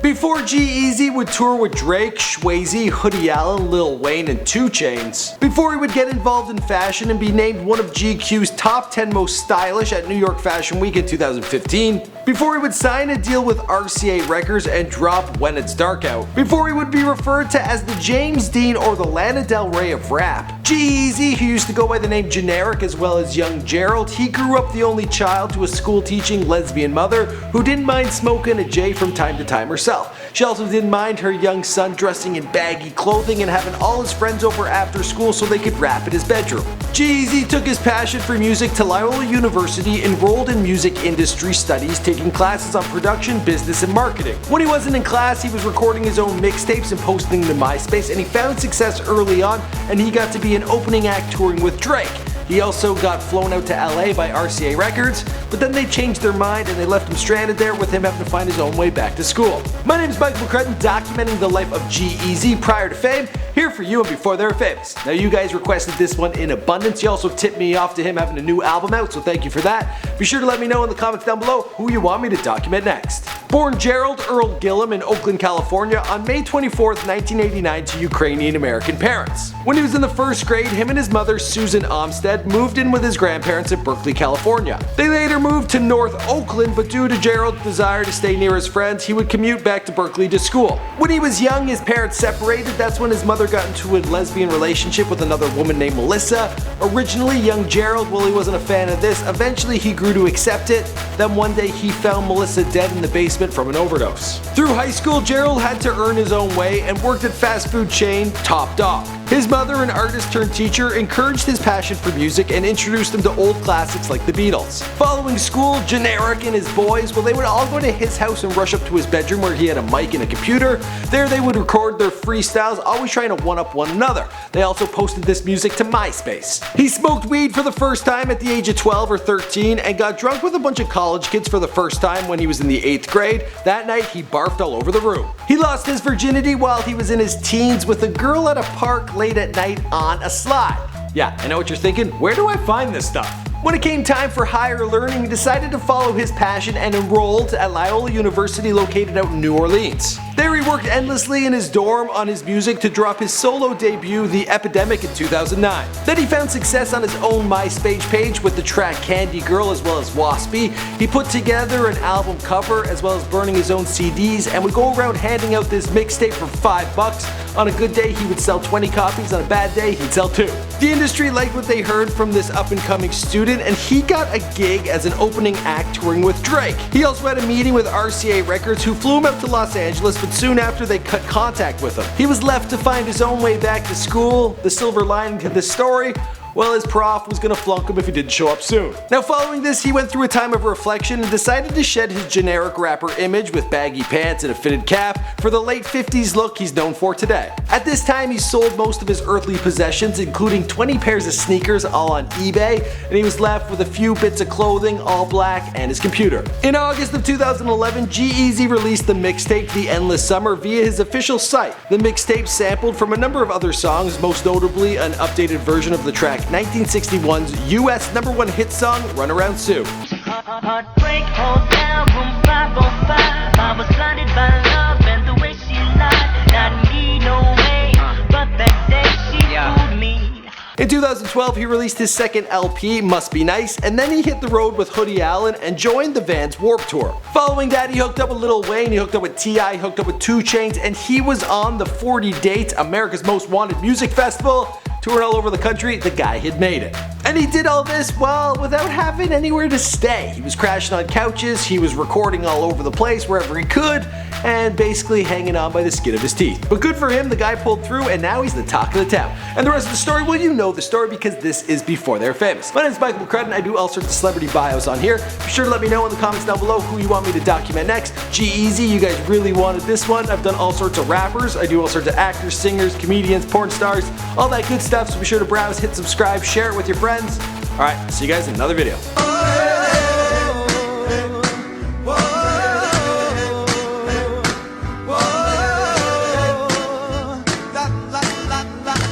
Before G Eazy would tour with Drake, Shwayze, Hoodie Allen, Lil Wayne, and 2 Chainz. Before he would get involved in fashion and be named one of GQ's top 10 most stylish at New York Fashion Week in 2015. Before he would sign a deal with RCA Records and drop When It's Dark Out. Before he would be referred to as the James Dean or the Lana Del Rey of rap. G Eazy, who used to go by the name Generic as well as Young Gerald, he grew up the only child to a school-teaching lesbian mother who didn't mind smoking a J from time to time herself. She also didn't mind her young son dressing in baggy clothing and having all his friends over after school so they could rap in his bedroom. G Eazy took his passion for music to Loyola University, enrolled in music industry studies, taking classes on production, business, and marketing. When he wasn't in class, he was recording his own mixtapes and posting them to MySpace, and he found success early on, and he got to be an opening act touring with Drake. He also got flown out to LA by RCA Records, but then they changed their mind and they left him stranded there with him having to find his own way back to school. My name is Michael McCrudden, documenting the life of G Eazy prior to fame, here for you and before they were famous. Now you guys requested this one in abundance. You also tipped me off to him having a new album out, so thank you for that. Be sure to let me know in the comments down below who you want me to document next. Born Gerald Earl Gillum in Oakland, California on May 24th, 1989 to Ukrainian-American parents. When he was in the first grade, him and his mother Susan Olmsted moved in with his grandparents in Berkeley, California. They later moved to North Oakland, but due to Gerald's desire to stay near his friends, he would commute back to Berkeley to school. When he was young, his parents separated. That's when his mother got into a lesbian relationship with another woman named Melissa. Originally, young Gerald, well, he wasn't a fan of this. Eventually, he grew to accept it. Then one day, he found Melissa dead in the basement from an overdose. Through high school, Gerald had to earn his own way and worked at fast food chain Top Dog. His mother, an artist turned teacher, encouraged his passion for music and introduced him to old classics like the Beatles. Following school, Generic and his boys, well, they would all go to his house and rush up to his bedroom where he had a mic and a computer. There they would record their freestyles, always trying to one-up one another. They also posted this music to MySpace. He smoked weed for the first time at the age of 12 or 13 and got drunk with a bunch of college kids for the first time when he was in the 8th grade. That night, he barfed all over the room. He lost his virginity while he was in his teens with a girl at a park late at night on a slide. Yeah, I know what you're thinking. Where do I find this stuff? When it came time for higher learning, he decided to follow his passion and enrolled at Loyola University located out in New Orleans. There he worked endlessly in his dorm on his music to drop his solo debut, The Epidemic, in 2009. Then he found success on his own MySpace page with the track Candy Girl as well as Waspy. He put together an album cover as well as burning his own CDs and would go around handing out this mixtape for $5. On a good day, he would sell 20 copies. On a bad day, he'd sell 2. The industry liked what they heard from this up-and-coming student, and he got a gig as an opening act touring with Drake. He also had a meeting with RCA Records, who flew him out to Los Angeles, but soon after they cut contact with him. He was left to find his own way back to school. The silver lining to this story? Well, his prof was gonna flunk him if he didn't show up soon. Now following this, he went through a time of reflection and decided to shed his generic rapper image with baggy pants and a fitted cap for the late 50s look he's known for today. At this time, he sold most of his earthly possessions, including 20 pairs of sneakers all on eBay, and he was left with a few bits of clothing, all black, and his computer. In August of 2011, G Eazy released the mixtape The Endless Summer via his official site. The mixtape sampled from a number of other songs, most notably an updated version of the track 1961's US #1 hit song, Run Around Sue. Heartbreak hotel room 505. I was blinded by love and the way she lied. Not me, no way, but that day she fooled me. In 2012, he released his second LP, Must Be Nice, and then he hit the road with Hoodie Allen and joined the Vans Warped Tour. Following that, he hooked up with Lil Wayne, he hooked up with T.I., hooked up with 2 Chainz, and he was on the 40 Dates, America's Most Wanted Music Festival. Touring all over the country, the guy had made it. And he did all this, well, without having anywhere to stay. He was crashing on couches, he was recording all over the place wherever he could, and basically hanging on by the skin of his teeth. But good for him, the guy pulled through, and now he's the talk of the town. And the rest of the story, well, you know the story because this is before they're famous. My name is Michael McCrudden, I do all sorts of celebrity bios on here. Be sure to let me know in the comments down below who you want me to document next. G Eazy, you guys really wanted this one. I've done all sorts of rappers, I do all sorts of actors, singers, comedians, porn stars, all that good stuff, so be sure to browse, hit subscribe, share it with your friends. Alright, see you guys in another video.